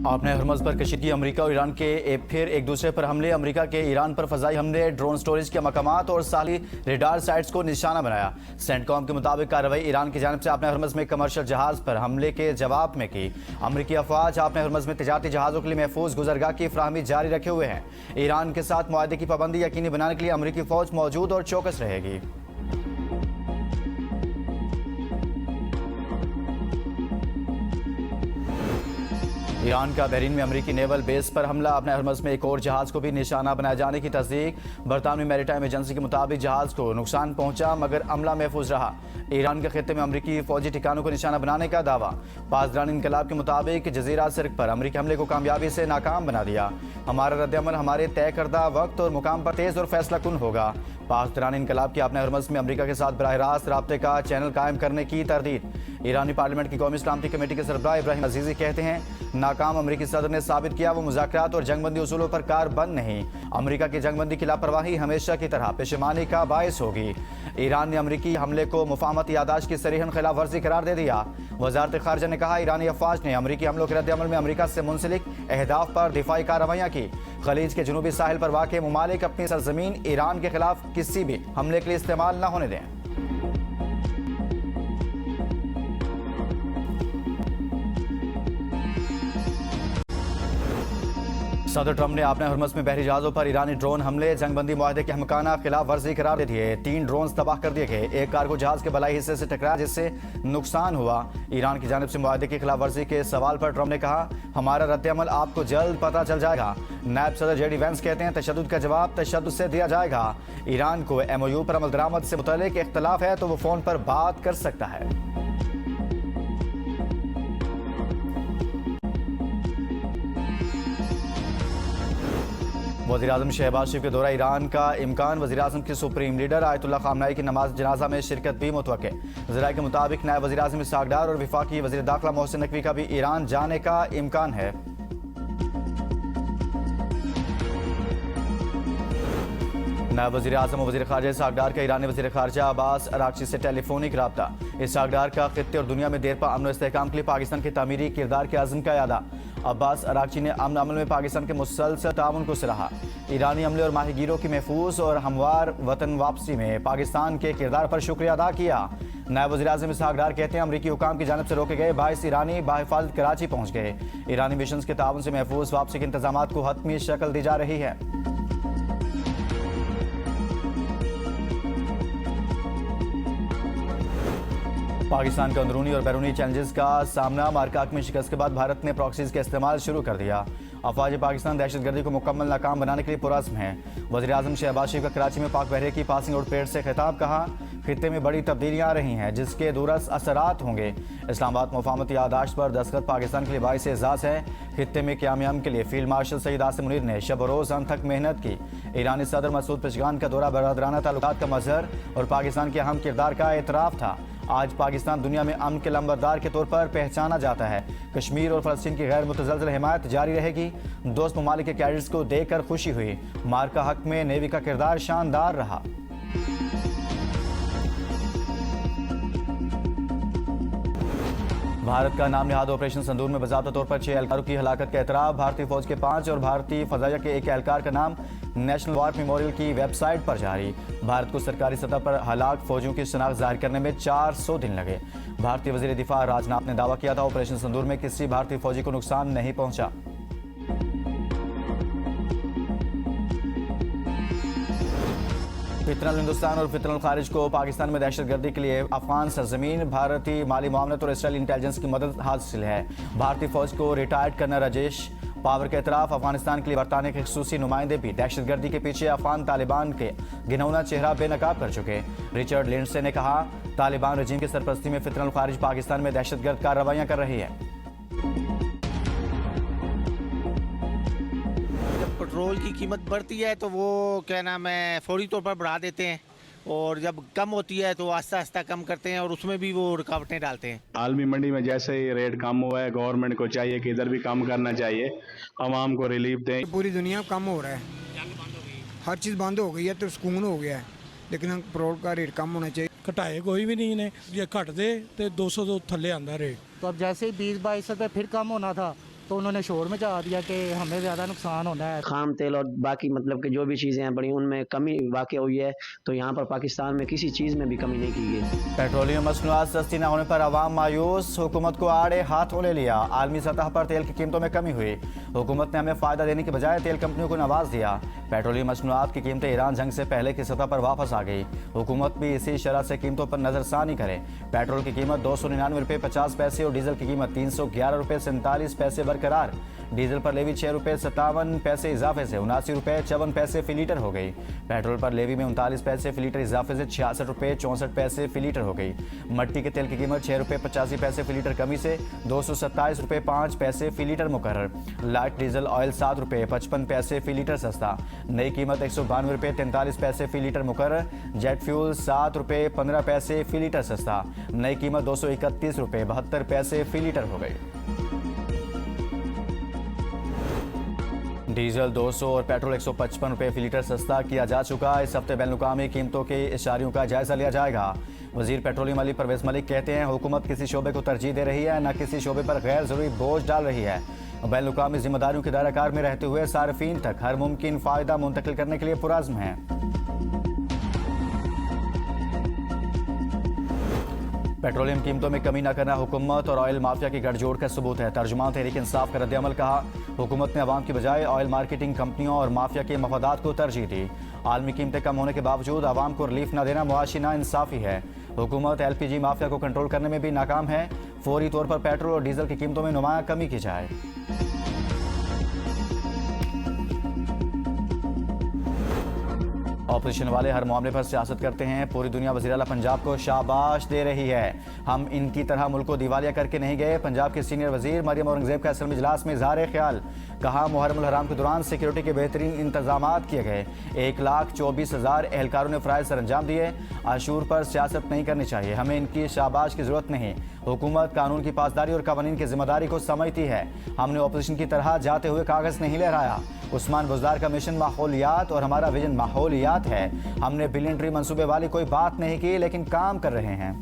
आपने हरमज़ पर कशीदगी अमेरिका और ईरान के फिर एक दूसरे पर हमले। अमेरिका के ईरान पर फजाई हमले, ड्रोन स्टोरेज के मकामात और साली रेडार साइट्स को निशाना बनाया। सेंटकॉम के मुताबिक कार्रवाई ईरान की जानिब से आपने हरमज़ में कमर्शियल जहाज पर हमले के जवाब में की। अमरीकी अफवाज आपने हरमज़ में तिजारती जहाज़ों के लिए महफूज गुजरगाह की फ्राहमी जारी रखे हुए हैं। ईरान के साथ मुआहदे की पाबंदी यकीनी बनाने के लिए अमरीकी फौज मौजूद और चौकस रहेगी। ईरान का बहरीन में अमरीकी नेवल बेस पर हमला। अपने हरमज़ में एक और जहाज को भी निशाना बनाए जाने की तस्दीक। बरतानवी मैरीटाइम एजेंसी के मुताबिक जहाज को नुकसान पहुंचा मगर अमला महफूज रहा। ईरान के खित्ते में अमरीकी फौजी ठिकानों को निशाना बनाने का दावा। पासदान इनकलाब के मुताबिक जजीरा सिर्क पर अमरीकी हमले को कामयाबी से नाकाम बना दिया। हमारा रद्दअमल हमारे तय करदा वक्त और मुकाम पर तेज़ और फैसला कुन होगा। पासदान इनकलाब की अपने हरमज़ में अमरीका के साथ बराह रास्त राब्ते का चैनल कायम करने की तरदीद। ईरानी पार्लियामेंट की कौमी सलामती कमेटी के सरबराह इब्राहिम अजीज़ी कहते हैं, नाकाम अमरीकी सदर ने साबित किया वो मुज़ाकरात और जंगबंदी उसूलों पर कारबंद नहीं। अमरीका की जंगबंदी की लापरवाही हमेशा की तरह पेशेमानी का बायस होगी। ईरान ने अमरीकी हमले को मुफाहमती यादाश्त की सरीहन खिलाफ वर्जी करार दे दिया। वज़ारत ख़ारिजा ने कहा, ईरानी अफवाज ने अमरीकी हमलों के रद्दअमल में अमरीका से मुंसलिक अहदाफ पर दिफाई कार्रवाइयाँ की। खलीज के जनूबी साहिल पर वाक़ ममालिक अपनी सरजमीन ईरान के खिलाफ किसी भी हमले के लिए इस्तेमाल न होने दें। सदर ट्रंप ने अपने हरमज़ में बहरी जहाज़ों पर ईरानी ड्रोन हमले जंगबंदी मुआहदे के हमकाना खिलाफ वर्जी करार दे दिए। 3 ड्रोन तबाह कर दिए गए। एक कार्गो जहाज़ के बलाई हिस्से से टकराया जिससे नुकसान हुआ। ईरान की जानिब से मुआहदे की खिलाफ वर्जी के सवाल पर ट्रंप ने कहा, हमारा रद्दअमल आपको जल्द पता चल जाएगा। नायब सदर जेडी वेंस कहते हैं, तशद्दुद का जवाब तशद्दुद से दिया जाएगा। ईरान को MOU पर अमल दरामद से मुतल्लिक इख्तलाफ है तो वो फ़ोन पर बात कर सकता है। वज़ीर-ए-आज़म शहबाज शरीफ के दौरा ईरान का इम्कान। वज़ीर-ए-आज़म की सुप्रीम लीडर आयतुल्लाह ख़ामनेई की नमाज जनाजा में शिरकत भी मुतवक्के। ज़राए के मुताबिक नायब वज़ीर-ए-आज़म इसहाक़ डार और वफ़ाक़ी वज़ीर दाखिला मोहसिन नकवी का भी ईरान जाने का इम्कान है। नायब वज़ीर-ए-आज़म और वज़ीर ख़ारिजा इसहाक़ डार का ईरानी वज़ीर ख़ारिजा अब्बास अराग़ची से टेलीफोनिक रब्ता। इसहाक़ डार का खित्ते और दुनिया में देरपा अमन और इस्तेहकाम के लिए पाकिस्तान के तामीरी किरदार के आज़म का यादा। अब्बास अराग़ची ने अमन अमल में पाकिस्तान के मुसलसल ताउन को सराहा। ईरानी अमले और माहीगीरों की महफूज और हमवार वतन वापसी में पाकिस्तान के किरदार पर शुक्रिया अदा किया। नायब वज़ीर-ए-आज़म इसहाक़ डार कहते हैं, अमरीकी हुकाम की जानिब से रोके गए 22 ईरानी बाहिफाजत कराची पहुँच गए। ईरानी मिशन के ताउन से महफूज वापसी के इंतजामात को हतमी शक्ल दी जा रही है। पाकिस्तान के अंदरूनी और बैरूनी चैलेंजेस का सामना। मार्काक में शिकस्त के बाद भारत ने प्रॉक्सीज का इस्तेमाल शुरू कर दिया। अफवाज पाकिस्तान दहशतगर्दी को मुकम्मल नाकाम बनाने के लिए पुरअज़्म है। वज़ीर-ए-आज़म शहबाज शरीफ का कराची में पाक बहरे की पासिंग आउट परेड से खिताब। कहा, खित्ते में बड़ी तब्दीलियाँ आ रही हैं जिसके दूरस असरात होंगे। इस्लामाबाद मुफाहमती यादाश्त पर दस्तखत पाकिस्तान के लिए बाइस एज़ाज़ है। खित्ते में क़याम के लिए फील्ड मार्शल सईद आसिम मुनीर ने शब रोज़ अनथक मेहनत की। ईरानी सदर मसूद पेशगान का दौरा बरदराना ताल्लुकात का मज़हर और पाकिस्तान के अहम किरदार का एतराफ़ था। आज पाकिस्तान दुनिया में अमन के लंबरदार के तौर पर पहचाना जाता है। कश्मीर और फ़लस्तीन की गैर मुतज़लज़ल हिमायत जारी रहेगी। दोस्त ममालिक के कैडेट्स को देखकर खुशी हुई। मार्का हक में नेवी का किरदार शानदार रहा। भारत का नाम निहाद ऑपरेशन संदूर में बाज़ाब्ता तौर पर 6 एहलकारों की हलाकत का एतराफ़। भारतीय फौज के 5 और भारतीय फ़ज़ाइया के 1 एहलकार का नाम नेशनल वार मेमोरियल की वेबसाइट पर जारी। भारत को सरकारी सतह पर हलाक फौजियों की शनाख्त जाहिर करने में 400 दिन लगे। भारतीय वज़ीर दिफा राजनाथ ने दावा किया था, ऑपरेशन संदूर में किसी भारतीय फौजी को नुकसान नहीं पहुंचा। फितनल हिंदुस्तान और फितनल खारिज को पाकिस्तान में दहशतगर्दी के लिए अफगान सरजमीन, भारतीय माली मामलत और इसराइली इंटेलिजेंस की मदद हासिल है। भारतीय फौज को रिटायर्ड करना राजेश पावर के तरफ अफगानिस्तान के लिए बरतानिया के खसूसी नुमाइंदे भी दहशतगर्दी के पीछे अफगान तालिबान के घिनौना चेहरा बेनकाब कर चुके। रिचर्ड लिंडसे ने कहा, तालिबान रजीम की सरपरस्ती में फितनल खारिज पाकिस्तान में दहशतगर्द कार्रवाइयाँ कर रही है। पेट्रोल की कीमत बढ़ती है तो वो क्या नाम है फौरी तौर पर बढ़ा देते हैं, और जब कम होती है तो आस्ता आस्ता कम करते हैं और उसमें भी वो रुकावटें डालते हैं। आलमी मंडी में जैसे ही रेट कम हुआ है, गवर्नमेंट को चाहिए कि इधर भी कम करना चाहिए, आवाम को रिलीफ दें। पूरी दुनिया में कम हो रहा है, हर चीज़ बंद हो गई है तो सुकून हो गया है, लेकिन पेट्रोल का रेट कम होना चाहिए। घटाए कोई भी नहीं ने, ये घट दे तो 200 तो थले आंदा रेट। तो अब जैसे ही 20-22 रुपये फिर कम होना था तो उन्होंने शोर मचा दिया कि हमें ज़्यादा नुकसान होना है। खाम तेल और बाकी मतलब कि जो भी चीज़ें हैं बड़ी उनमें कमी वाक़ई हुई है, तो यहाँ पर पाकिस्तान में किसी चीज़ में भी कमी नहीं की गई। पेट्रोलियम मसनूआत सस्ती न होने पर आवाम मायूस, हुकूमत को आड़े हाथों ले लिया। आलमी सतह पर तेल की कीमतों में कमी हुई, हुकूमत ने हमें फ़ायदा देने के बजाय तेल कंपनियों को नवाज दिया। पेट्रोलियम मसनूआत की कीमतें ईरान जंग से पहले की सतह पर वापस आ गई, हुकूमत भी इसी शरह से कीमतों पर नजरसानी करे। पेट्रोल की कीमत 299 रुपये 50 पैसे और डीजल की कीमत 311 रुपये 47 पैसे बरकरार। डीजल पर लेवी 6 रुपये 57 पैसे इजाफे से 79 रुपये 54 पैसे फी लीटर हो गई। पेट्रोल पर लेवी में 39 पैसे फी लीटर इजाफे से 66 रुपये 64 पैसे फी लीटर हो गई। मट्टी के तेल की कीमत 6 रुपये 85 पैसे फी लीटर कमी से 227 रुपये 5 पैसे फी लीटर मुकर्रर। लाइट डीजल ऑयल 7 रुपये 55 पैसे फी लीटर सस्ता, नई कीमत 192 रुपये 43 पैसे फी लीटर मुकर्रर। जेट फ्यूल 7 रुपये 15 पैसे फी लीटर सस्ता, नई कीमत 231 रुपये 72 पैसे फी लीटर हो गई। डीजल 200 और पेट्रोल 155 रुपये फी लीटर सस्ता किया जा चुका। इस हफ्ते बैनुल-अक़वामी कीमतों के इशारियों का जायजा लिया जाएगा। वजीर पेट्रोलियम अली परवेज मलिक कहते हैं, हुकूमत किसी शोबे को तरजीह दे रही है, न किसी शोबे पर गैर जरूरी बोझ डाल रही है। बैनुल-अक़वामी जिम्मेदारियों के दायराकार में रहते हुए सार्फिन तक हर मुमकिन फ़ायदा मुंतकिल करने के लिए पुरअज़्म है। पेट्रोलियम कीमतों में कमी न करना हुकूमत और ऑयल माफिया की गठजोड़ का सबूत है। तर्जुमान तहरीक इंसाफ का रद्द-ए-अमल कहा, हुकूमत ने अवाम की बजाय ऑयल मार्केटिंग कंपनियों और माफिया के मफादात को तरजीह दी। आलमी कीमतें कम होने के बावजूद अवाम को रिलीफ न देना मुआशी नाइंसाफी है। हुकूमत LPG माफिया को कंट्रोल करने में भी नाकाम है। फौरी तौर पर पेट्रोल और डीजल की कीमतों में नुमाया कमी की जाए। ऑपोजिशन वाले हर मामले पर सियासत करते हैं, पूरी दुनिया वज़ीर आला पंजाब को शाबाश दे रही है। हम इनकी तरह मुल्क को दिवालिया करके नहीं गए। पंजाब के सीनियर वजीर मरियम औरंगजेब का असम्बली इजलास में इज़हार ख्याल, कहा मुहर्रम हराम के दौरान सिक्योरिटी के बेहतरीन इंतजाम किए गए। 1,24,000 एहलकारों ने फ़राइज़ सर अंजाम दिए। आशूर पर सियासत नहीं करनी चाहिए, हमें इनकी शाबाश की ज़रूरत नहीं। हुकूमत कानून की पासदारी और कानून की जिम्मेदारी को समझती है। हमने अपोजिशन की तरह जाते हुए कागज़ नहीं लहराया। उस्मान बुज़दार का मिशन माहौलियात और हमारा विजन माहौलियात है। हमने बिलियन ट्री मंसूबे वाली कोई बात नहीं की, लेकिन काम कर रहे हैं।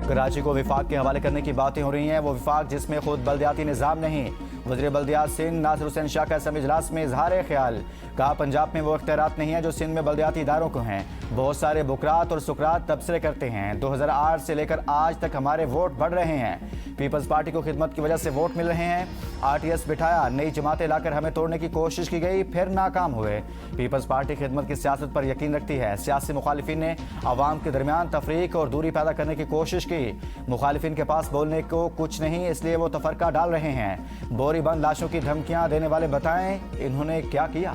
कराची को विफाक के हवाले करने की बातें हो रही हैं, वो विफाक जिसमें खुद बल्दियाती निज़ाम नहीं। वज़ीर बल्दियात सिंध नासिर हुसैन शाह का असम्बली इजलास में इजहार ख्याल, कहा पंजाब में वो इख्तियारात नहीं है जो सिंध में बल्दियाती इदारों को हैं। बहुत सारे बुकरात और सुकरात तबसरे करते हैं। 2008 से लेकर आज तक हमारे वोट बढ़ रहे हैं। पीपल्स पार्टी को खिदमत की वजह से वोट मिल रहे हैं। RTS बिठाया, नई जमातें लाकर हमें तोड़ने की कोशिश की गई, फिर नाकाम हुए। पीपल्स पार्टी खिदमत की सियासत पर यकीन रखती है। सियासी मुखालिफिन ने आवाम के दरमियान तफरीक और दूरी पैदा करने की कोशिश की। मुखालिफिन के पास बोलने को कुछ नहीं, इसलिए वो तफरका डाल रहे हैं। बोरी बंद लाशों की धमकियां देने वाले बताएं इन्होंने क्या किया।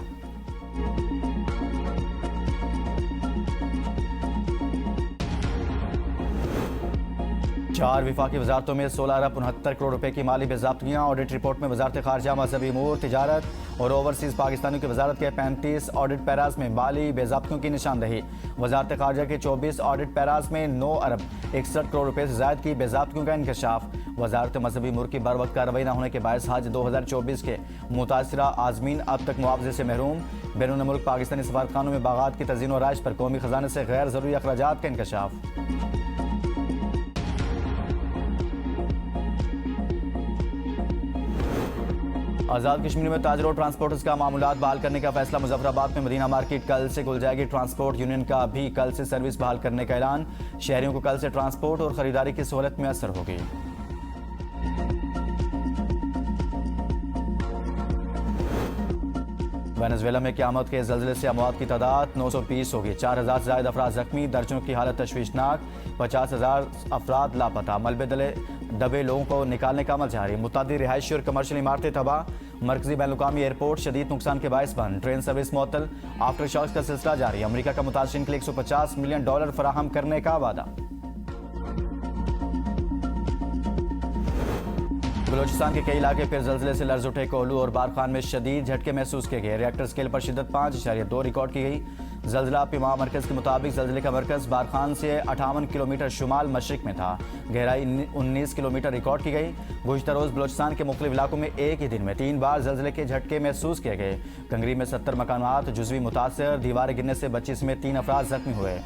चार विफाकी वजारतों में 16.69 करोड़ रुपए की माली बेज़ाब्तियाँ। ऑडिट रिपोर्ट में वजारत खारजा, मजहबी अमूर, तिजारत और ओवरसीज़ पाकिस्तानियों की वजारत के 35 ऑडिट पैराज में माली बेज़ाब्तियों की निशानदही। वजारत खारजा के 24 ऑडिट पैराज में 9 अरब 61 करोड़ रुपए से ज़ायद की बेज़ाब्तियों का इंकशाफ। वजारत मजहबी अमूर की बर वक्त कार्रवाई न होने के बायस हज 2024 के मुतासरा आज़मीन अब तक मुआवजे से महरूम। बैरून मुल्क पाकिस्तानी सफारतखानों में बागात की तज़ीन और राइश पर कौमी खजाने से गैर ज़रूरी अखराजात का इंकशाफ। आज़ाद कश्मीर में ताजरों और ट्रांसपोर्टर्स का मामूलात बहाल करने का फैसला। मुजफ्फराबाद में मदीना मार्केट कल से खुल जाएगी। ट्रांसपोर्ट यूनियन का भी कल से सर्विस बहाल करने का ऐलान। शहरियों को कल से ट्रांसपोर्ट और खरीदारी की सहूलत मैसर होगी। वेनेजुएला में क़यामत के ज़लज़ले से अमवात की तादाद 920 होगी। 4,000 से ज़ायद अफराद जख्मी, दर्जनों की हालत तशवीशनाक। 50,000 अफराद लापता। मलबे दबे लोगों को निकालने का अमल जारी। मुतअद्दिद रिहायशी और कमर्शियल इमारतें तबाह। मरकजी बैनुल-अक़वामी एयरपोर्ट शदीद नुकसान के बायस बंद। ट्रेन सर्विस मुअत्तल। आफ्टर शॉक्स का सिलसिला जारी। अमेरिका का मुतासिरीन के लिए $150 मिलियन फराहम करने का वादा। बलोचिस्तान के कई इलाके फिर ज़लज़ले से लर्ज़ उठे। कोहलू और बारखान में शदीद झटके महसूस किए गए। रिएक्टर स्केल पर शिद्दत 5.2 रिकॉर्ड की गई। ज़लज़ला पिमा मरकज़ के मुताबिक ज़लज़ले का मरकज़ बारखान से 58 किलोमीटर शुमाल मशरिक में था। गहराई 19 किलोमीटर रिकॉर्ड की गई। गुज़िश्ता रोज़ बलोचिस्तान के मुख्तलिफ इलाकों में एक ही दिन में 3 बार ज़लज़ले के झटके महसूस किए गए। कंगरी में 70 मकानात जुज़वी मुतासर। दीवारें गिरने से बच्ची समेत 3 अफराद जख्मी हुए।